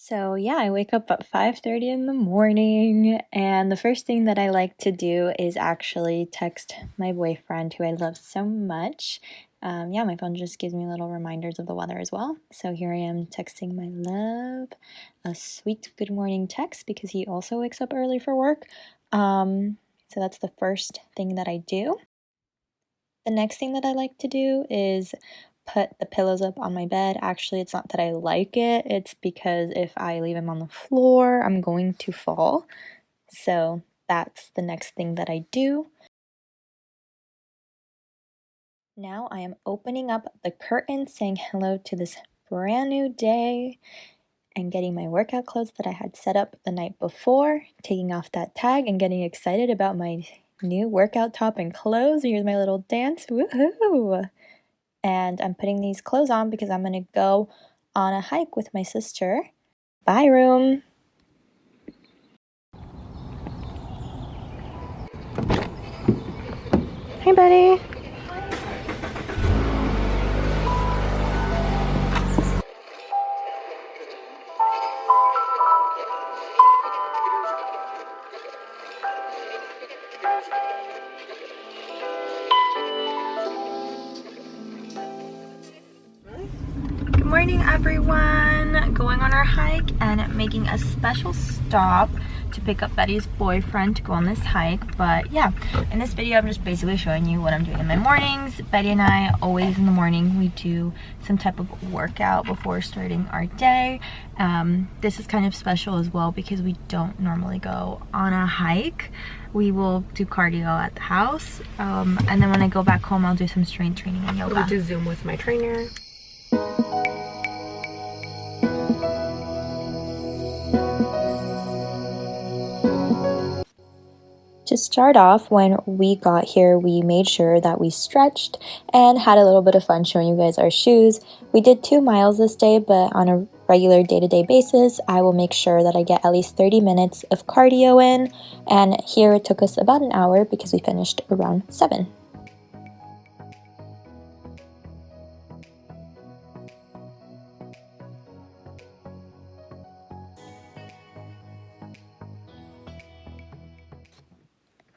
So yeah, I wake up at 5:30 in the morning, and the first thing that I like to do is actually text my boyfriend, who I love so much. Yeah, my phone just gives me little reminders of the weather as well. So here I am texting my love a sweet good morning text because he also wakes up early for work. So that's the first thing that I do. The next thing that I like to do is put the pillows up on my bed. Actually, it's not that I like it, it's because if I leave them on the floor, I'm going to fall. So that's the next thing that I do. Now I am opening up the curtain, saying hello to this brand new day, and getting my workout clothes that I had set up the night before, taking off that tag and getting excited about my new workout top and clothes. Here's my little dance, woohoo! And I'm putting these clothes on because I'm gonna go on a hike with my sister. Bye, room! Hey, buddy! Good morning, everyone! Going on our hike and making a special stop to pick up Betty's boyfriend to go on this hike. But yeah, in this video I'm just basically showing you what I'm doing in my mornings. Betty and I, always in the morning, we do some type of workout before starting our day. This is kind of special as well because we don't normally go on a hike. We will do cardio at the house, and then when I go back home I'll do some strength training and yoga. I'll do Zoom with my trainer. To start off, when we got here, we made sure that we stretched and had a little bit of fun showing you guys our shoes. We did 2 miles this day, but on a regular day-to-day basis, I will make sure that I get at least 30 minutes of cardio in, and here it took us about an hour because we finished around 7.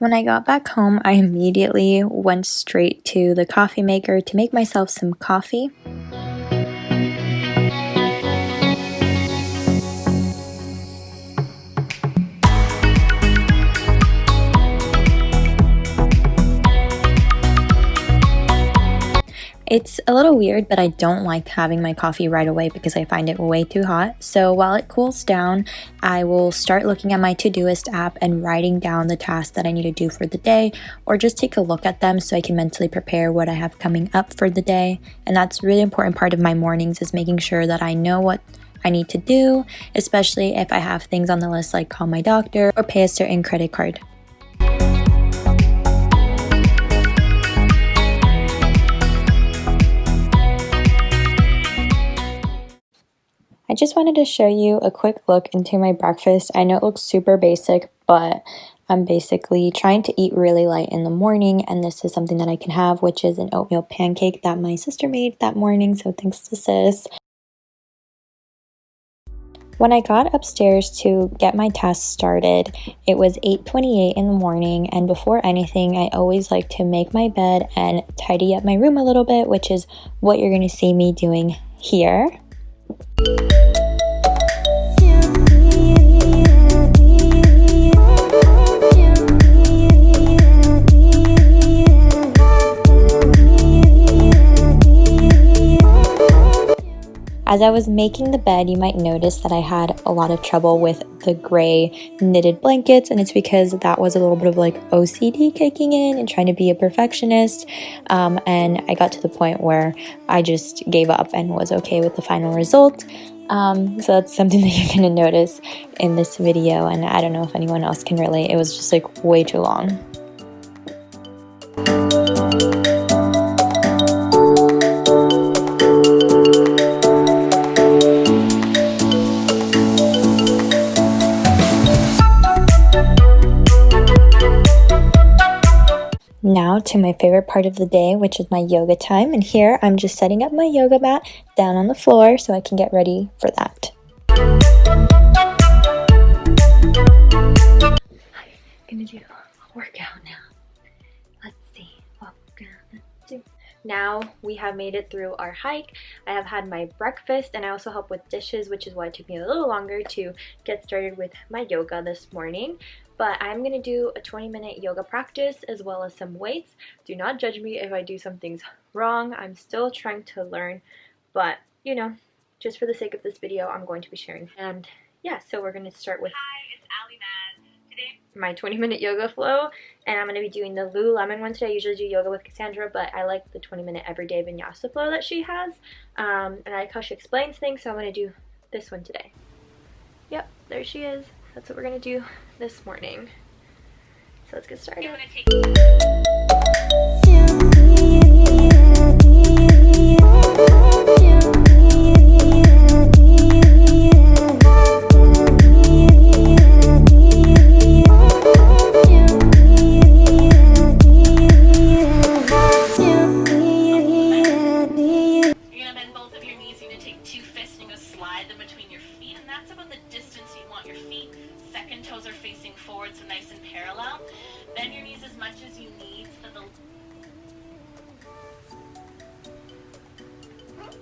When I got back home, I immediately went straight to the coffee maker to make myself some coffee. It's a little weird, but I don't like having my coffee right away because I find it way too hot. So while it cools down, I will start looking at my Todoist app and writing down the tasks that I need to do for the day, or just take a look at them so I can mentally prepare what I have coming up for the day. And that's a really important part of my mornings, is making sure that I know what I need to do, especially if I have things on the list like call my doctor or pay a certain credit card. I just wanted to show you a quick look into my breakfast. I know it looks super basic, but I'm basically trying to eat really light in the morning, and this is something that I can have, which is an oatmeal pancake that my sister made that morning, so thanks to sis. When I got upstairs to get my tasks started, it was 8:28 in the morning, and before anything, I always like to make my bed and tidy up my room a little bit, which is what you're going to see me doing here. As I was making the bed, you might notice that I had a lot of trouble with the gray knitted blankets, and it's because that was a little bit of like OCD kicking in and trying to be a perfectionist, and I got to the point where I just gave up and was okay with the final result. So that's something that you're gonna notice in this video, and I don't know if anyone else can relate. It was just like way too long. Now to my favorite part of the day, which is my yoga time, and here I'm just setting up my yoga mat down on the floor so I can get ready for that. gonna do a workout now. Let's see what we're gonna do. Now we have made it through our hike. I have had my breakfast and I also help with dishes, which is why it took me a little longer to get started with my yoga this morning. But I'm gonna do a 20-minute yoga practice as well as some weights. Do not judge me if I do some things wrong. I'm still trying to learn, but you know, just for the sake of this video, I'm going to be sharing. And yeah, so we're gonna start with my 20-minute yoga flow, and I'm going to be doing the Lululemon one today. I usually do yoga with Cassandra, but I like the 20-minute everyday vinyasa flow that she has, and I like how she explains things, so I'm going to do this one today. Yep, there she is. That's what we're going to do this morning. So let's get started.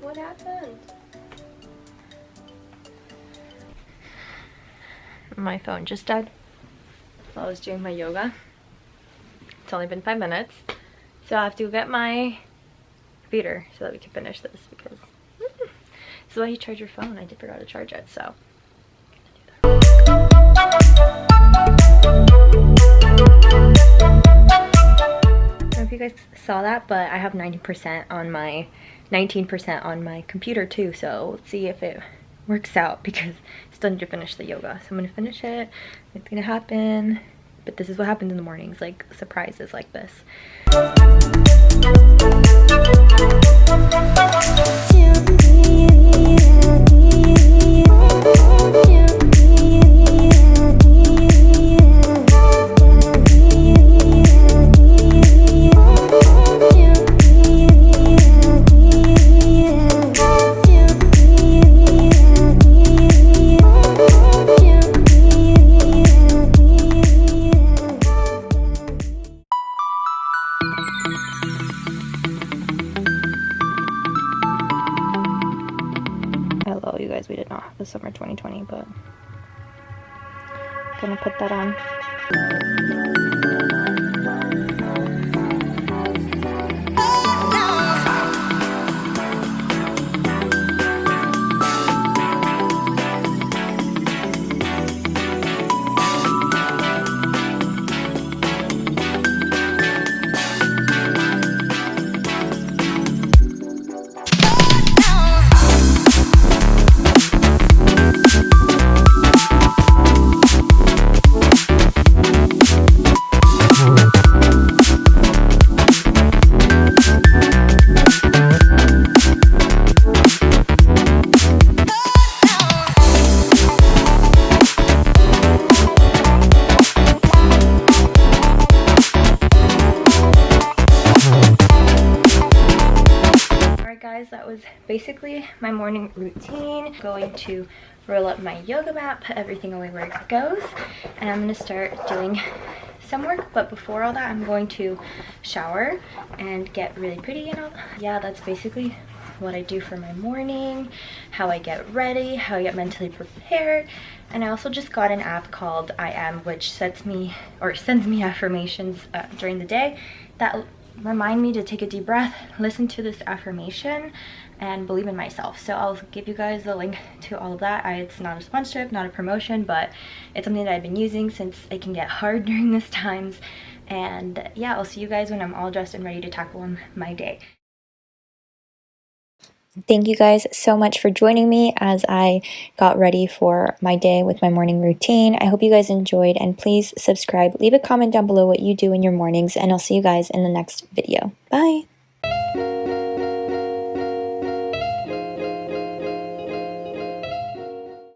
What happened? My phone just died while I was doing my yoga. It's only been 5 minutes, so I have to get my computer so that we can finish this, because this is why you charge your phone. I did forgot to charge it, so I don't know if you guys saw that, but I have 19% on my computer too, so let's see if it works out, because I still need to finish the yoga. So I'm gonna finish it. It's gonna happen, but this is what happens in the mornings, like surprises like this. Hello, you guys, we did not have the summer 2020, but I'm gonna put that on. That was basically my morning routine. Going to roll up my yoga mat, put everything away where it goes, and I'm going to start doing some work. But before all that, I'm going to shower and get really pretty and all that. Yeah, that's basically what I do for my morning, how I get ready, how I get mentally prepared. And I also just got an app called I Am, which sends me affirmations during the day that remind me to take a deep breath, listen to this affirmation, and believe in myself. So I'll give you guys the link to all of that. It's not a sponsorship, not a promotion, but it's something that I've been using since it can get hard during these times. And yeah, I'll see you guys when I'm all dressed and ready to tackle my day. Thank you guys so much for joining me as I got ready for my day with my morning routine. I hope you guys enjoyed, and please subscribe. Leave a comment down below what you do in your mornings, and I'll see you guys in the next video. Bye!